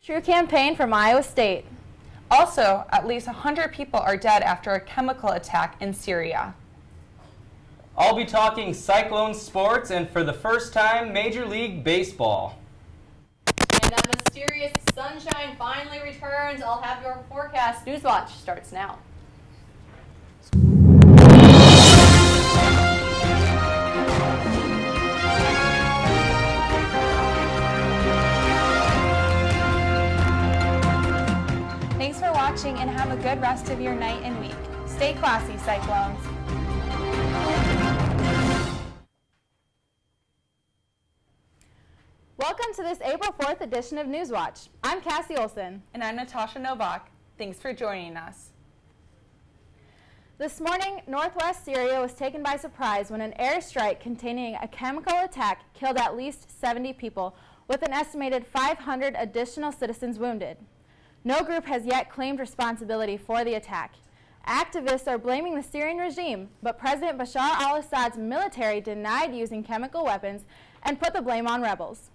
True campaign from Iowa State. Also, at least 100 people are dead after a chemical attack in Syria. I'll be talking Cyclone sports and for the first time, Major League Baseball. And a mysterious sunshine finally returns. I'll have your forecast. Newswatch starts now. Thanks for watching and have a good rest of your night and week. Stay classy, Cyclones. Welcome to this April 4th edition of Newswatch. I'm Cassie Olson. And I'm Natasha Novak. Thanks for joining us. This morning, northwest Syria was taken by surprise when an airstrike containing a chemical attack killed at least 70 people, with an estimated 500 additional citizens wounded. No group has yet claimed responsibility for the attack. Activists are blaming the Syrian regime, but President Bashar al-Assad's military denied using chemical weapons and put the blame on rebels.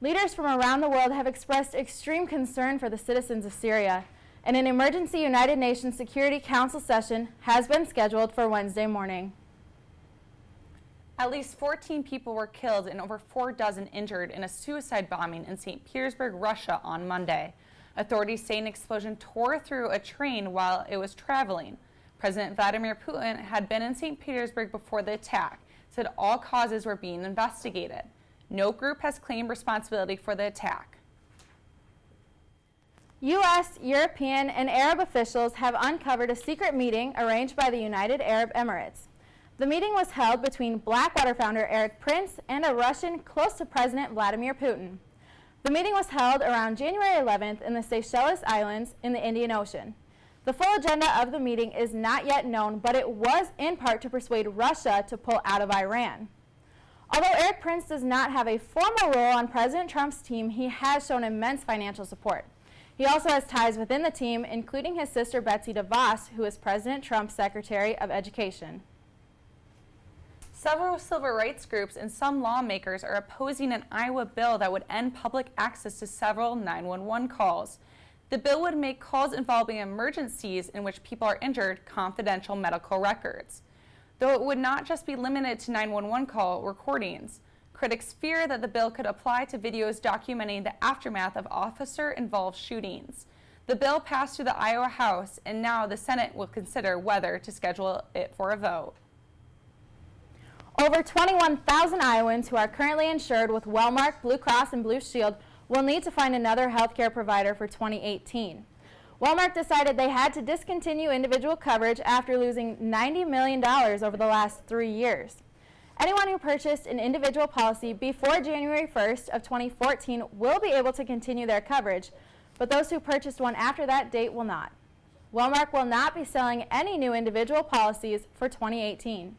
Leaders from around the world have expressed extreme concern for the citizens of Syria, and an emergency United Nations Security Council session has been scheduled for Wednesday morning. At least 14 people were killed and over 4 dozen injured in a suicide bombing in St. Petersburg, Russia on Monday. Authorities say an explosion tore through a train while it was traveling. President Vladimir Putin had been in St. Petersburg before the attack, said all causes were being investigated. No group has claimed responsibility for the attack. U.S., European, and Arab officials have uncovered a secret meeting arranged by the United Arab Emirates. The meeting was held between Blackwater founder Erik Prince and a Russian close to President Vladimir Putin. The meeting was held around January 11th in the Seychelles Islands in the Indian Ocean. The full agenda of the meeting is not yet known, but it was in part to persuade Russia to pull out of Iran. Although Erik Prince does not have a formal role on President Trump's team, he has shown immense financial support. He also has ties within the team, including his sister Betsy DeVos, who is President Trump's Secretary of Education. Several civil rights groups and some lawmakers are opposing an Iowa bill that would end public access to several 911 calls. The bill would make calls involving emergencies in which people are injured confidential medical records. Though it would not just be limited to 911 call recordings, critics fear that the bill could apply to videos documenting the aftermath of officer-involved shootings. The bill passed through the Iowa House, and now the Senate will consider whether to schedule it for a vote. Over 21,000 Iowans who are currently insured with Wellmark, Blue Cross, and Blue Shield will need to find another health care provider for 2018. Wellmark decided they had to discontinue individual coverage after losing $90 million over the last 3 years. Anyone who purchased an individual policy before January 1st of 2014 will be able to continue their coverage, but those who purchased one after that date will not. Wellmark will not be selling any new individual policies for 2018.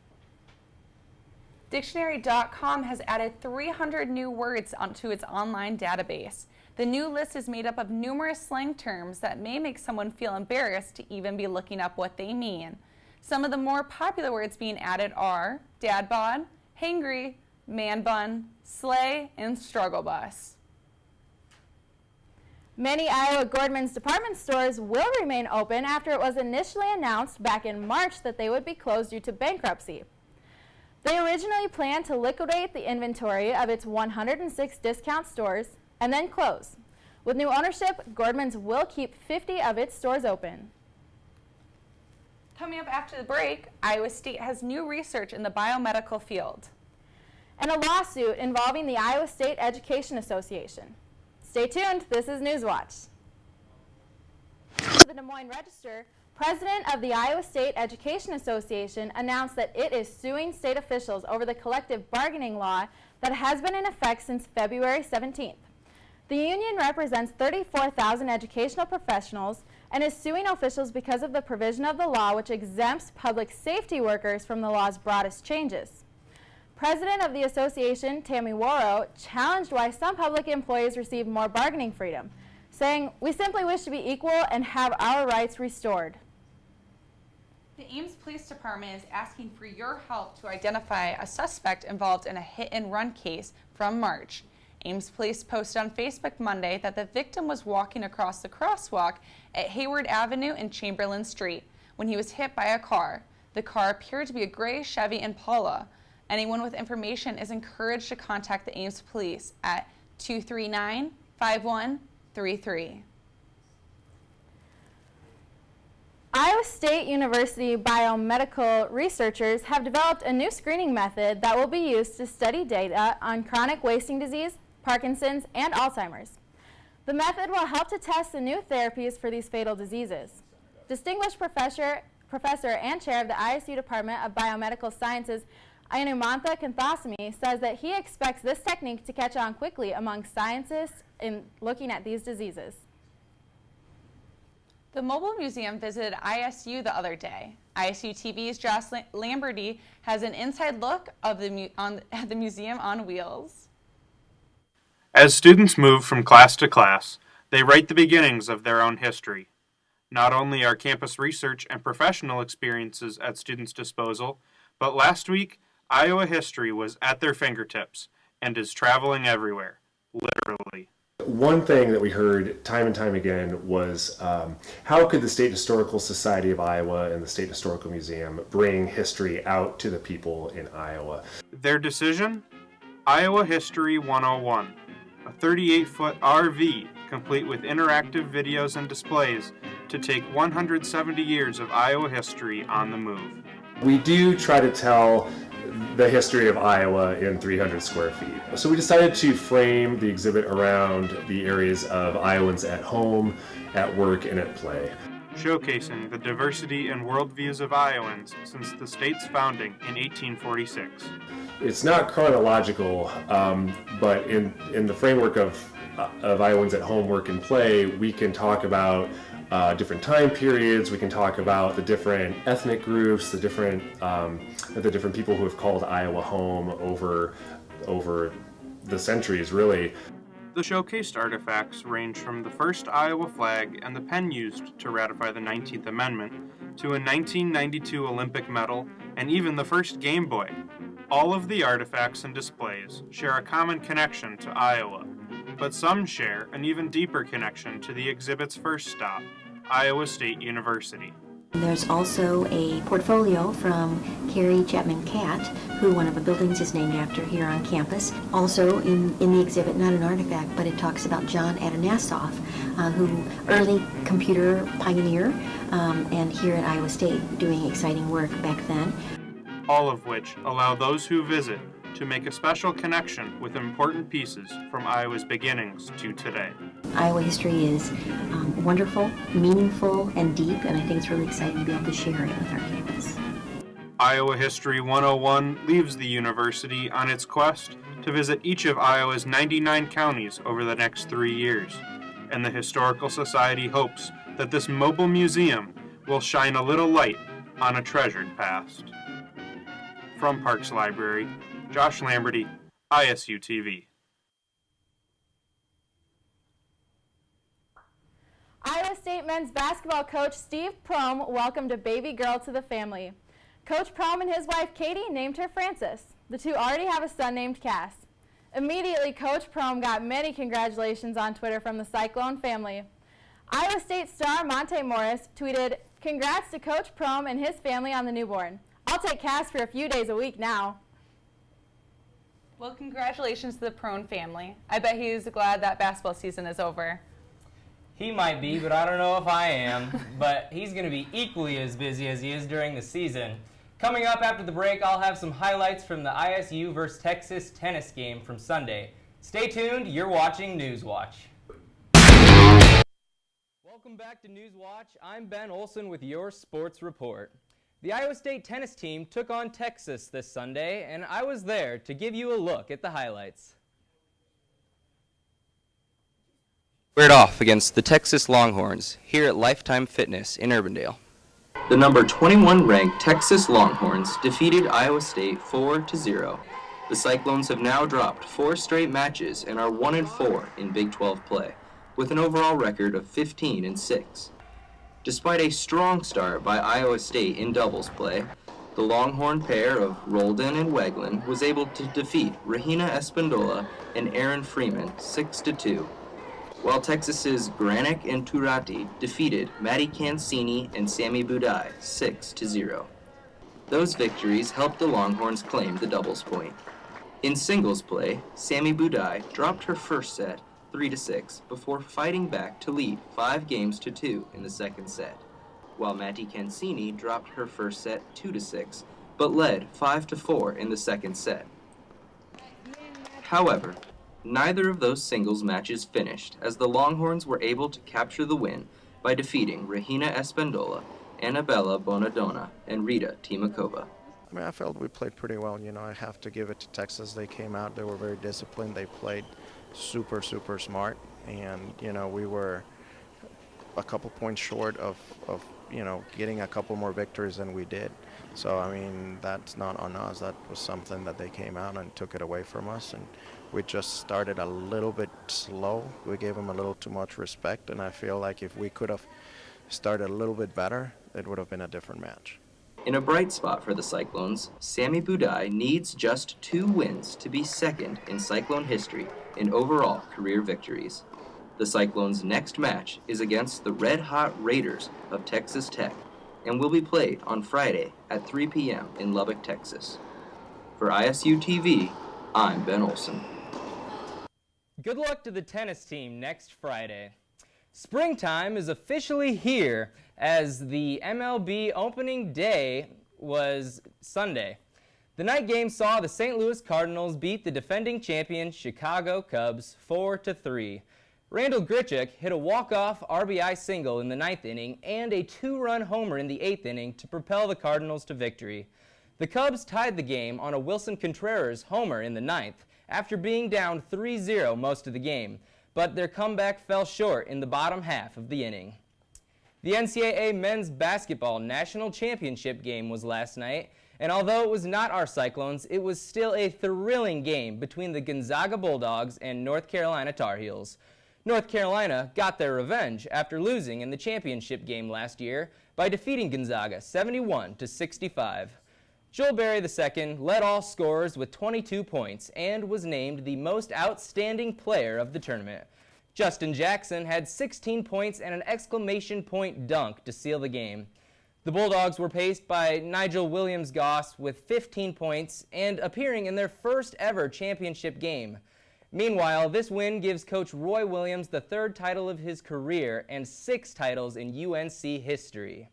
Dictionary.com has added 300 new words onto its online database. The new list is made up of numerous slang terms that may make someone feel embarrassed to even be looking up what they mean. Some of the more popular words being added are dad bod, hangry, man bun, sleigh, and struggle bus. Many Iowa Gordman's department stores will remain open after it was initially announced back in March that they would be closed due to bankruptcy. They originally planned to liquidate the inventory of its 106 discount stores and then close. With new ownership, Gordman's will keep 50 of its stores open. Coming up after the break, Iowa State has new research in the biomedical field. And a lawsuit involving the Iowa State Education Association. Stay tuned, this is Newswatch. The Des Moines Register, President of the Iowa State Education Association, announced that it is suing state officials over the collective bargaining law that has been in effect since February 17th. The union represents 34,000 educational professionals and is suing officials because of the provision of the law which exempts public safety workers from the law's broadest changes. President of the association, Tammy Warrow, challenged why some public employees receive more bargaining freedom, saying, "We simply wish to be equal and have our rights restored." The Ames Police Department is asking for your help to identify a suspect involved in a hit-and-run case from March. Ames Police posted on Facebook Monday that the victim was walking across the crosswalk at Hayward Avenue and Chamberlain Street when he was hit by a car. The car appeared to be a gray Chevy Impala. Anyone with information is encouraged to contact the Ames Police at 239-5133. Iowa State University biomedical researchers have developed a new screening method that will be used to study data on chronic wasting disease, Parkinson's, and Alzheimer's. The method will help to test the new therapies for these fatal diseases. Distinguished professor and chair of the ISU Department of Biomedical Sciences, Anumantha Kanthasamy, says that he expects this technique to catch on quickly among scientists in looking at these diseases. The Mobile Museum visited ISU the other day. ISU TV's Josh Lamberty has an inside look of at the museum on wheels. As students move from class to class, they write the beginnings of their own history. Not only are campus research and professional experiences at students' disposal, but last week, Iowa history was at their fingertips and is traveling everywhere, literally. One thing that we heard time and time again was how could the State Historical Society of Iowa and the State Historical Museum bring history out to the people in Iowa? Their decision? Iowa History 101, a 38-foot RV complete with interactive videos and displays to take 170 years of Iowa history on the move. We do try to tell the history of Iowa in 300 square feet. So we decided to frame the exhibit around the areas of Iowans at home, at work, and at play. Showcasing the diversity and worldviews of Iowans since the state's founding in 1846. It's not chronological, but in the framework of Iowans at home, work, and play, we can talk about different time periods. We can talk about the different ethnic groups, the different people who have called Iowa home over the centuries, really. The showcased artifacts range from the first Iowa flag and the pen used to ratify the 19th Amendment to a 1992 Olympic medal and even the first Game Boy. All of the artifacts and displays share a common connection to Iowa, but some share an even deeper connection to the exhibit's first stop, Iowa State University. There's also a portfolio from Carrie Chapman Catt, who one of the buildings is named after here on campus. Also in the exhibit, not an artifact, but it talks about John Atanasoff, who early computer pioneer, and here at Iowa State doing exciting work back then. All of which allow those who visit to make a special connection with important pieces from Iowa's beginnings to today. Iowa history is wonderful, meaningful, and deep, and I think it's really exciting to be able to share it with our campus. Iowa History 101 leaves the university on its quest to visit each of Iowa's 99 counties over the next 3 years, and the Historical Society hopes that this mobile museum will shine a little light on a treasured past. From Parks Library, Josh Lamberty, ISU TV. Iowa State men's basketball coach Steve Prohm welcomed a baby girl to the family. Coach Prohm and his wife Katie named her Frances. The two already have a son named Cass. Immediately, Coach Prohm got many congratulations on Twitter from the Cyclone family. Iowa State star Monte Morris tweeted, "Congrats to Coach Prohm and his family on the newborn. I'll take Cass for a few days a week now." Well, congratulations to the Prohm family. I bet he's glad that basketball season is over. He might be, but I don't know if I am. But he's going to be equally as busy as he is during the season. Coming up after the break, I'll have some highlights from the ISU versus Texas tennis game from Sunday. Stay tuned. You're watching Newswatch. Welcome back to Newswatch. I'm Ben Olson with your sports report. The Iowa State tennis team took on Texas this Sunday, and I was there to give you a look at the highlights. Squared off against the Texas Longhorns here at Lifetime Fitness in Urbandale. The number 21 ranked Texas Longhorns defeated Iowa State 4-0. The Cyclones have now dropped 4 straight matches and are 1-4 in Big 12 play, with an overall record of 15-6. Despite a strong start by Iowa State in doubles play, The Longhorn pair of Roldan and Weglin was able to defeat Regina Espandola and Aaron Freeman 6-2, while Texas's Granick and Turati defeated Matty Cancini and Sammy Budai 6-0. Those victories helped the Longhorns claim the doubles point. In singles play, Sammy Budai dropped her first set 3-6 before fighting back to lead 5-2 in the second set, while Matty Cancini dropped her first set 2-6 but led 5-4 in the second set. However, neither of those singles matches finished as the Longhorns were able to capture the win by defeating Regina Espandola, Annabella Bonadonna, and Rita Timakova. I mean, I felt we played pretty well. You know, I have to give it to Texas. They came out, they were very disciplined. They played super, super smart. And, you know, we were a couple points short of you know, getting a couple more victories than we did. So, I mean, that's not on us. That was something that they came out and took it away from us. And we just started a little bit slow. We gave them a little too much respect. And I feel like if we could have started a little bit better, it would have been a different match. In a bright spot for the Cyclones, Sammy Budai needs just 2 wins to be second in Cyclone history in overall career victories. The Cyclones' next match is against the Red Hot Raiders of Texas Tech and will be played on Friday at 3 p.m. in Lubbock, Texas. For ISU TV, I'm Ben Olson. Good luck to the tennis team next Friday. Springtime is officially here as the MLB opening day was Sunday. The night game saw the St. Louis Cardinals beat the defending champion Chicago Cubs 4-3. Randall Grichuk hit a walk-off RBI single in the 9th inning and a 2-run homer in the 8th inning to propel the Cardinals to victory. The Cubs tied the game on a Wilson Contreras homer in the 9th after being down 3-0 most of the game, but their comeback fell short in the bottom half of the inning. The NCAA Men's Basketball National Championship game was last night, and although it was not our Cyclones, it was still a thrilling game between the Gonzaga Bulldogs and North Carolina Tar Heels. North Carolina got their revenge after losing in the championship game last year by defeating Gonzaga 71-65. Joel Berry II led all scorers with 22 points and was named the most outstanding player of the tournament. Justin Jackson had 16 points and an exclamation point dunk to seal the game. The Bulldogs were paced by Nigel Williams-Goss with 15 points and appearing in their first ever championship game. Meanwhile, this win gives Coach Roy Williams the 3rd title of his career and 6 titles in UNC history.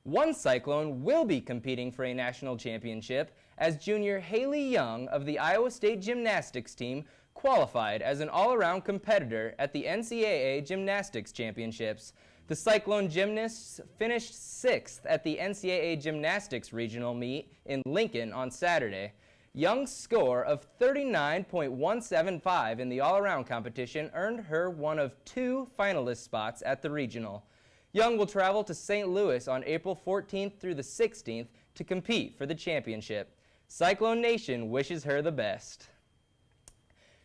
One Cyclone will be competing for a national championship as junior Haley Young of the Iowa State gymnastics team qualified as an all-around competitor at the NCAA Gymnastics Championships. The Cyclone gymnasts finished 6th at the NCAA Gymnastics Regional Meet in Lincoln on Saturday. Young's score of 39.175 in the all-around competition earned her one of 2 finalist spots at the regional. Young will travel to St. Louis on April 14th through the 16th to compete for the championship. Cyclone Nation wishes her the best.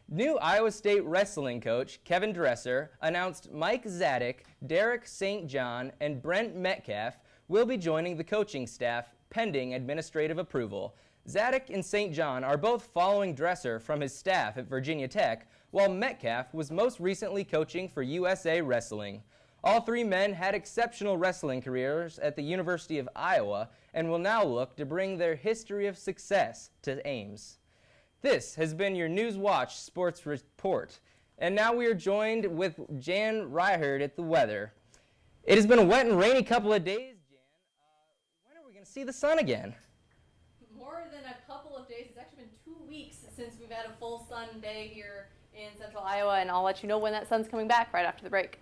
New Iowa State wrestling coach Kevin Dresser announced Mike Zadek, Derek St. John, and Brent Metcalf will be joining the coaching staff pending administrative approval. Zadek and St. John are both following Dresser from his staff at Virginia Tech, while Metcalf was most recently coaching for USA Wrestling. All 3 men had exceptional wrestling careers at the University of Iowa and will now look to bring their history of success to Ames. This has been your News Watch Sports Report, and now we are joined with Jan Ryherd at the weather. It has been a wet and rainy couple of days, Jan. When are we going to see the sun again? More than a couple of days. It's actually been 2 weeks since we've had a full sun day here in central Iowa, and I'll let you know when that sun's coming back right after the break.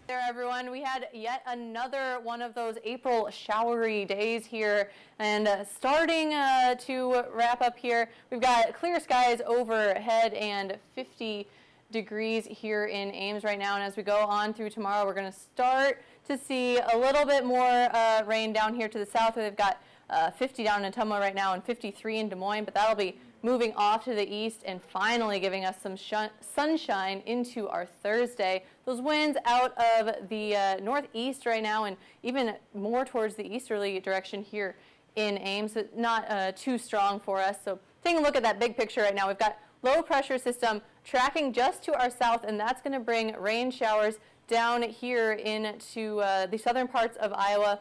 There, everyone, we had yet another one of those April showery days here, and starting to wrap up here, we've got clear skies overhead and 50 degrees here in Ames right now, and as we go on through tomorrow, we're going to start to see a little bit more rain down here to the south. We've got 50 down in Ottumwa right now and 53 in Des Moines, but that'll be moving off to the east and finally giving us some sunshine into our Thursday. Those winds out of the northeast right now and even more towards the easterly direction here in Ames, not too strong for us. So taking a look at that big picture right now, we've got low pressure system tracking just to our south, and that's going to bring rain showers down here into the southern parts of Iowa,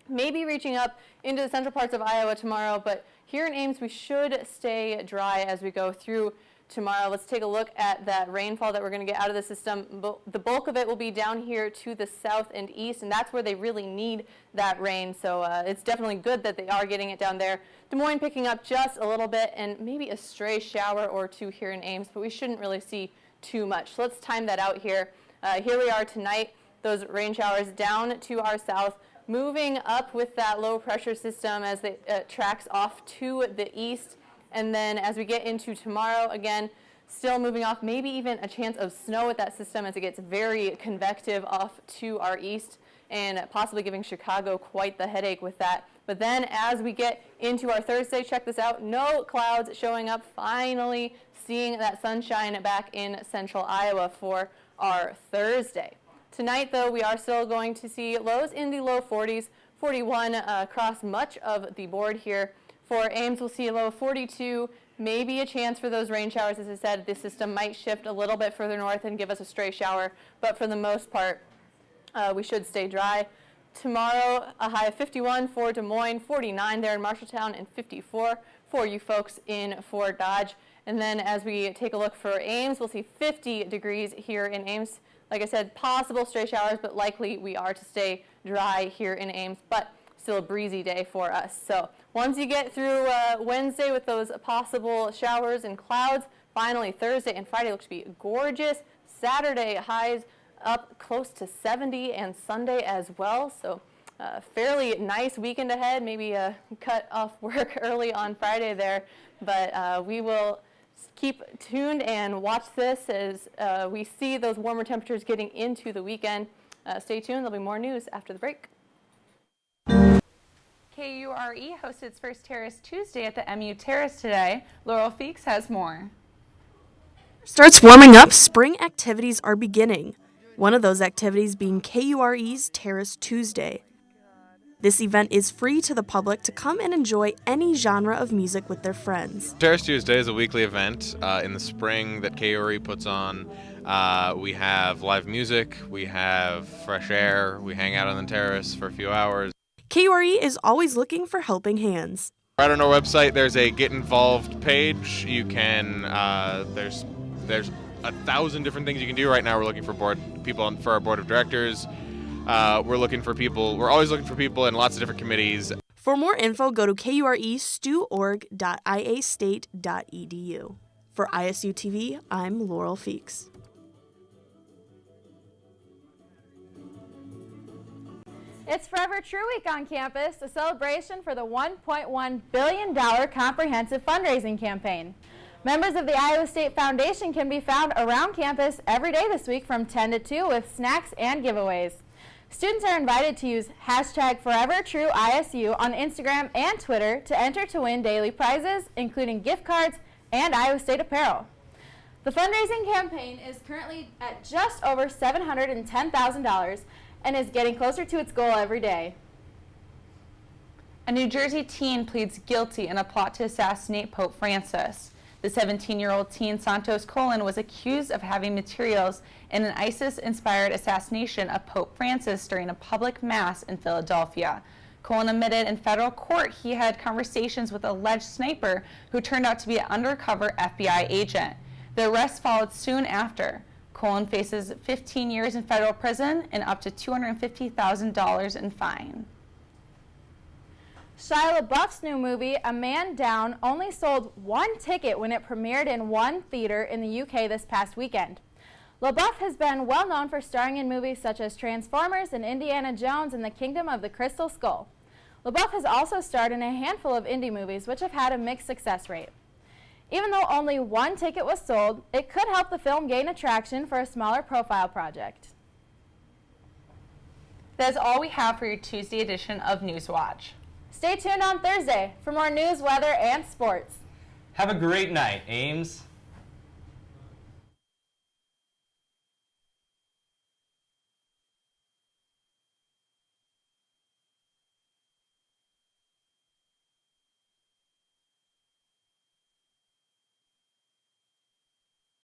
maybe reaching up into the central parts of Iowa tomorrow, but here in Ames we should stay dry as we go through tomorrow. Let's take a look at that rainfall that we're going to get out of the system. The bulk of it will be down here to the south and east, and that's where they really need that rain, so it's definitely good that they are getting it down there. Des Moines picking up just a little bit and maybe a stray shower or two here in Ames, but we shouldn't really see too much. So let's time that out here. Here we are tonight, those rain showers down to our south, moving up with that low pressure system as it tracks off to the east. And then as we get into tomorrow, again, still moving off, maybe even a chance of snow with that system as it gets very convective off to our east and possibly giving Chicago quite the headache with that. But then as we get into our Thursday, check this out, no clouds showing up, finally seeing that sunshine back in central Iowa for our Thursday. Tonight, though, we are still going to see lows in the low 40s, 41 across much of the board here. For Ames, we'll see a low of 42, maybe a chance for those rain showers. As I said, this system might shift a little bit further north and give us a stray shower, but for the most part, we should stay dry. Tomorrow, a high of 51 for Des Moines, 49 there in Marshalltown, and 54 for you folks in Fort Dodge. And then as we take a look for Ames, we'll see 50 degrees here in Ames. Like I said, possible stray showers, but likely we are to stay dry here in Ames, but still a breezy day for us. So once you get through Wednesday with those possible showers and clouds, finally Thursday and Friday looks to be gorgeous. Saturday highs up close to 70 and Sunday as well. So fairly nice weekend ahead. Maybe cut off work early on Friday there, but we will keep tuned and watch this as we see those warmer temperatures getting into the weekend. Stay tuned. There'll be more news after the break. KURE hosted its first Terrace Tuesday at the MU Terrace today. Laurel Feeks has more. Starts warming up, spring activities are beginning. One of those activities being KURE's Terrace Tuesday. This event is free to the public to come and enjoy any genre of music with their friends. Terrace Tuesday is a weekly event in the spring that KURE puts on. We have live music, we have fresh air, we hang out on the terrace for a few hours. KURE is always looking for helping hands. Right on our website, there's a Get Involved page. You can, there's 1,000 different things you can do right now. We're looking for people for our board of directors. We're always looking for people in lots of different committees. For more info, go to kurestu.org.iastate.edu. For ISU TV, I'm Laurel Feeks. It's Forever True Week on campus, a celebration for the $1.1 billion comprehensive fundraising campaign. Members of the Iowa State Foundation can be found around campus every day this week from 10 to 2 with snacks and giveaways. Students are invited to use hashtag ForeverTrueISU on Instagram and Twitter to enter to win daily prizes, including gift cards and Iowa State apparel. The fundraising campaign is currently at just over $710,000 and is getting closer to its goal every day. A New Jersey teen pleads guilty in a plot to assassinate Pope Francis. The 17-year-old teen Santos Colon was accused of having materials in an ISIS-inspired assassination of Pope Francis during a public mass in Philadelphia. Colon admitted in federal court he had conversations with an alleged sniper who turned out to be an undercover FBI agent. The arrest followed soon after. Colon faces 15 years in federal prison and up to $250,000 in fine. Shia LaBeouf's new movie, A Man Down, only sold one ticket when it premiered in one theater in the UK this past weekend. LaBeouf has been well known for starring in movies such as Transformers and Indiana Jones and the Kingdom of the Crystal Skull. LaBeouf has also starred in a handful of indie movies which have had a mixed success rate. Even though only one ticket was sold, it could help the film gain attraction for a smaller profile project. That is all we have for your Tuesday edition of Newswatch. Stay tuned on Thursday for more news, weather, and sports. Have a great night, Ames.